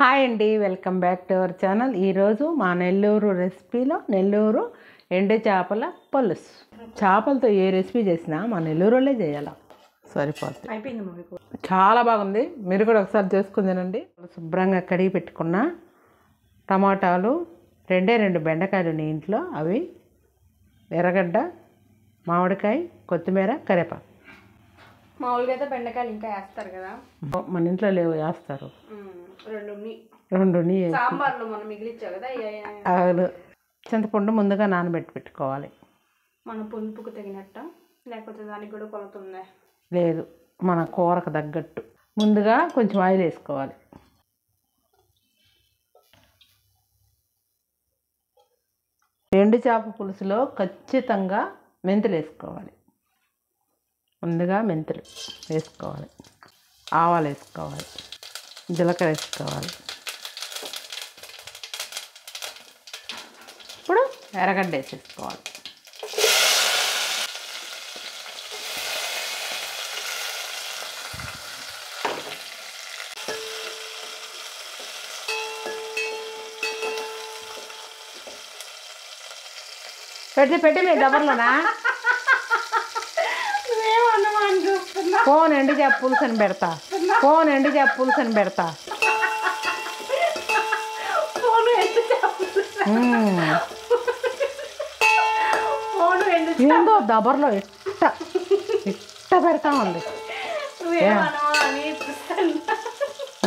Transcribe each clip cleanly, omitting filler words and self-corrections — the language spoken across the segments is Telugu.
హాయ్ అండి, welcome back to our channel. ఈరోజు మా నెల్లూరు రెసిపీలో నెల్లూరు ఎండు చేపల పులుసు. చేపలతో ఏ రెసిపీ చేసినా మా నెల్లూరు వాళ్ళే చేయాలి, సరిపోతుంది. అయిపోయింది, చాలా బాగుంది. మీరు కూడా ఒకసారి చేసుకుని తినండి. శుభ్రంగా కడిగి పెట్టుకున్న టమాటాలు, రెండు బెండకాయలు నీ ఇంట్లో, అవి ఎర్రగడ్డ, మామిడికాయ, కొత్తిమీర, కరివేపాకు. మామూలుగా అయితే బెండకాయలు ఇంకా వేస్తారు కదా, మన ఇంట్లో లేవు, వేస్తారు. రెండు సాంబార్లో మనం మిగిలిచ్చావు కదా. అవును. చింతపండు ముందుగా నానబెట్టి పెట్టుకోవాలి. మన పులుపుకు తగినట్ట, లేకపోతే దానికి కూడా కొలత ఉందా? లేదు, మన కూరకు తగ్గట్టు. ముందుగా కొంచెం ఆయిల్ వేసుకోవాలి. ఎండు చేప పులుసులో ఖచ్చితంగా మెంతులు వేసుకోవాలి. ముందుగా మెంతులు వేసుకోవాలి, ఆవాలు వేసుకోవాలి, జీలకర్ర వేసుకోవాలి. ఇప్పుడు ఎర్రగడ్డ వేసేసుకోవాలి. పెట్టి మీ డబ్బర్లోనా ఫోన్ ఎండు చేప పులుసు అని పెడతా. ఫోన్ ఎండు చేప పులుసు అని పెడతా. ఏందో దబర్లో ఇట్ట పెడతా ఉంది.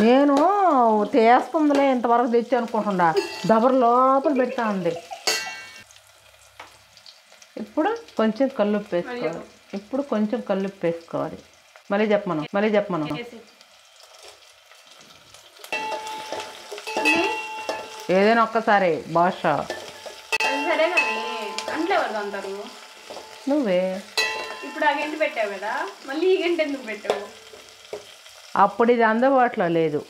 నేను చేస్తుందిలే ఇంతవరకు తెచ్చి అనుకుంటున్నా, దబర్ లోపల పెడతా ఉంది. ఇప్పుడు కొంచెం కల్లుప్పు వేసుకోవాలి. మళ్ళీ చెప్పమను. ఏదైనా ఒక్కసారి భాష. సరే కానీ అంట్లో ఎవరు అంటారు? నువ్వే. ఇప్పుడు ఆ గంట పెట్టావు కదా, మళ్ళీ ఈ గంట ఎందుకు పెట్టావు? అప్పుడు ఇది అందుబాటులో లేదు,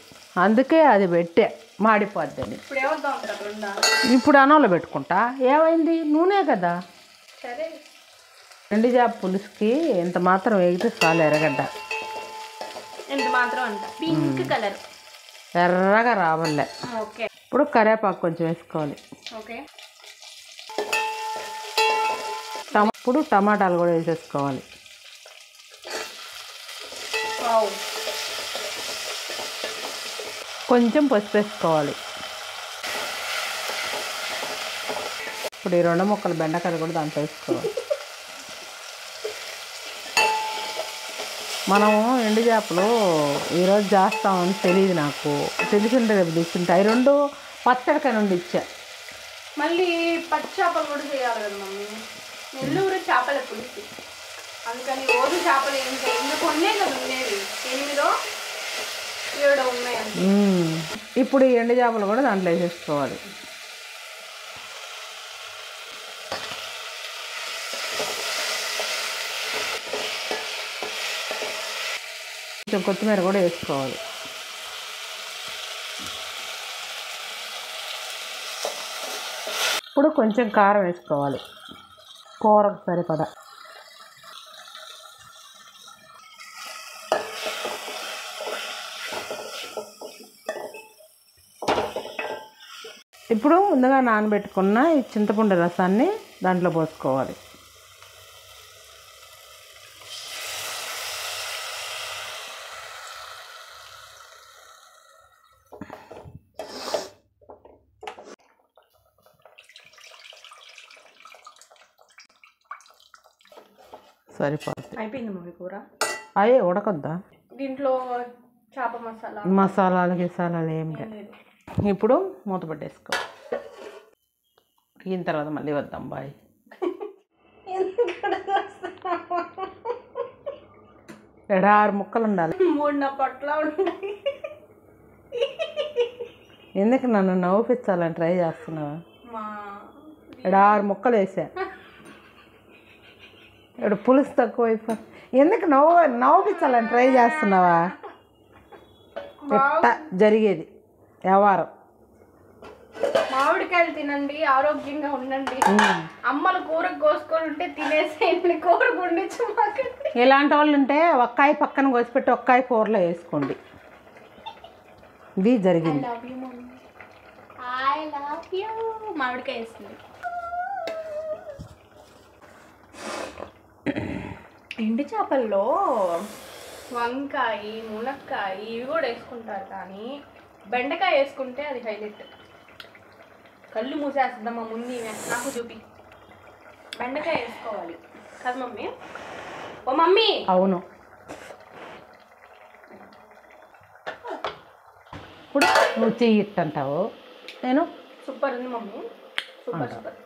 అందుకే అది పెట్టే, మాడిపోద్దని. ఇప్పుడు ఎవరితో ఉంటారు? ఇప్పుడు అన్నంలో పెట్టుకుంటా. ఏమైంది? నూనె కదా. సరే, ఎండు చేప పులుసుకి ఇంత మాత్రం వేగితే చాలు. ఎర్రగడ్డ ఎంత మాత్రం అంట, పింక్ కలర్ ఎర్రగా రావలే. ఓకే. ఇప్పుడు కరివేపాకు కొంచెం వేసుకోవాలి. ఓకే. ఇప్పుడు టమాటాలు కూడా వేసేసుకోవాలి. కొంచెం పసుపు వేసుకోవాలి. ఇప్పుడు ఈ 2 ముక్కలు బెండకాయలు కూడా దాంట్లో వేసుకోవాలి. మనము ఎండు చేపలు ఈరోజు చేస్తామని తెలియదు నాకు, తెలిసింటే రేపు తెచ్చుంటే. అవి 2 పచ్చడికాయ నుండి ఇచ్చా. మళ్ళీ పచ్చి చేపలు కూడా చేయాలి కదా మమ్మీ. నెల్లూరు చేపల పులుసు, అందుకని రోజు చేపలు ఇంకా కొన్నే కదా ఉండేవి, 8 or 7 ఉన్నాయండి. ఇప్పుడు ఈ ఎండు చేపలు కూడా దాంట్లో వేసేసుకోవాలి. కొంచెం కొత్తిమీర కూడా వేసుకోవాలి. ఇప్పుడు కొంచెం కారం వేసుకోవాలి, కూరకు సరిపడా. ఇప్పుడు ముందుగా నానబెట్టుకున్న ఈ చింతపండు రసాన్ని దాంట్లో పోసుకోవాలి. సరిపోతుంది. అయిపోయింది మమ్మీ కూర. అయ్యే ఉడకొద్దా? దీంట్లో చేప మసాలాలు ఏం లేదు. ఇప్పుడు మూత పెట్టేసుకో. ఈయన తర్వాత మళ్ళీ వద్దాం. బాయ్. ఎడా 6 ముక్కలు ఉండాలి. 3 నా పట్ల ఉన్నాయి. ఎందుకు నన్ను నవ్వుపించాలని ట్రై చేస్తున్నావా? ఎడా 6 ముక్కలు వేసా. ఇప్పుడు పులుసు తక్కువ అయిపో. ఎందుకు నవ్వుపించాలని ట్రై చేస్తున్నావా? ఎట్ట జరిగేది వ్యవహారం. మామిడికాయలు తినండి, ఆరోగ్యంగా ఉండండి. అమ్మలు కూర కోసుకొని ఉంటే తినేసేయండి, కూర గుండించు. ఇలాంటి వాళ్ళు ఉంటే ఒక్కాయ పక్కన కోసిపెట్టి ఒక్కాయ కూరలో వేసుకోండి. ఇది జరిగింది. Love you mummy, I love you. మామిడికాయ వేస్తుంది. ఎండు చేపల్లో వంకాయ, మునక్కాయ ఇవి కూడా వేసుకుంటారు, కానీ బెండకాయ వేసుకుంటే అది హైలైట్. కళ్ళు మూసేస్తుందమ్మా ముందు నాకు చూపి. బెండకాయ వేసుకోవాలి కదా మమ్మీ? ఓ మమ్మీ. అవును. ఇప్పుడు నువ్వు చెయ్యి ఇట్టంటావు, నేను సూపర్ ఉంది మమ్మీ, సూపర్ సూపర్.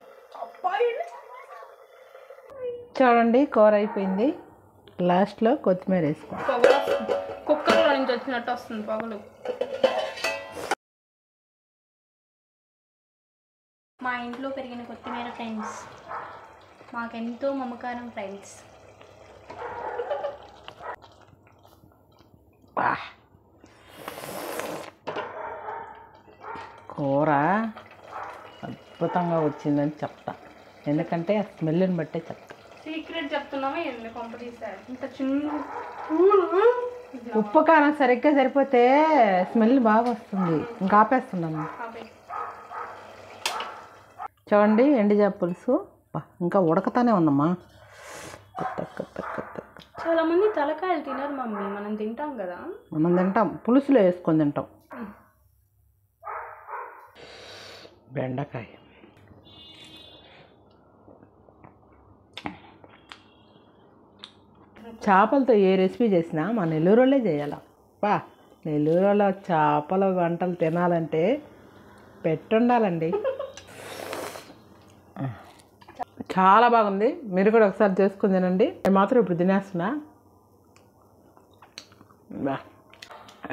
చూడండి కూర అయిపోయింది. లాస్ట్లో కొత్తిమీర వేసుకోండి. పొగలు వస్తుంది, కుక్కర్లో నుంచి వచ్చినట్టు వస్తుంది పొగలు. మా ఇంట్లో పెరిగిన కొత్తిమీర ఫ్రెండ్స్, మాకెంతో మమకారం ఫ్రెండ్స్. కూర అద్భుతంగా వచ్చిందని చెప్తా, ఎందుకంటే ఆ స్మెల్ని బట్టే చెప్తా. సీక్రెట్ చెప్తున్నామా ఏంటి? కొంప తీసారు ఇంత చిన్న. ఉప్పు కారం సరిగ్గా సరిపోతే స్మెల్ బాగా వస్తుంది. ఇంకా ఆపేస్తున్నాను. చూడండి ఎండు చేప పులుసు ఇంకా ఉడకతానే ఉందమ్మా. చాలా మంది తలకాయలు తినరు మమ్మీ, మనం తింటాం కదా. మనం తింటాం, పులుసులో వేసుకొని తింటాం. బెండకాయ చేపలతో ఏ రెసిపీ చేసినా మా నెల్లూరు వాళ్ళే చేయాలి. నెల్లూరు వాళ్ళ చేపల వంటలు తినాలంటే పెట్టుండాలండి. చాలా బాగుంది. మీరు కూడా ఒకసారి చేసుకుని తినండి. నేను మాత్రం ఇప్పుడు తినేస్తున్నా.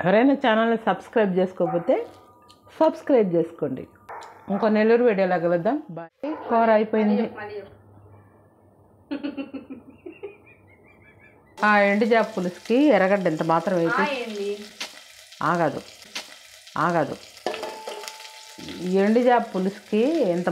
ఎవరైనా ఛానల్ని సబ్స్క్రైబ్ చేసుకోకపోతే సబ్స్క్రైబ్ చేసుకోండి. ఇంకో నెల్లూరు వీడియోలో కలుద్దాం. బాయ్. కూర అయిపోయింది. ఆ ఎండు చేప పులుసుకి ఎర్రగడ్డ ఎంత మాత్రం వేసి ఆగదు. ఈ ఎండు చేప పులుసుకి ఎంత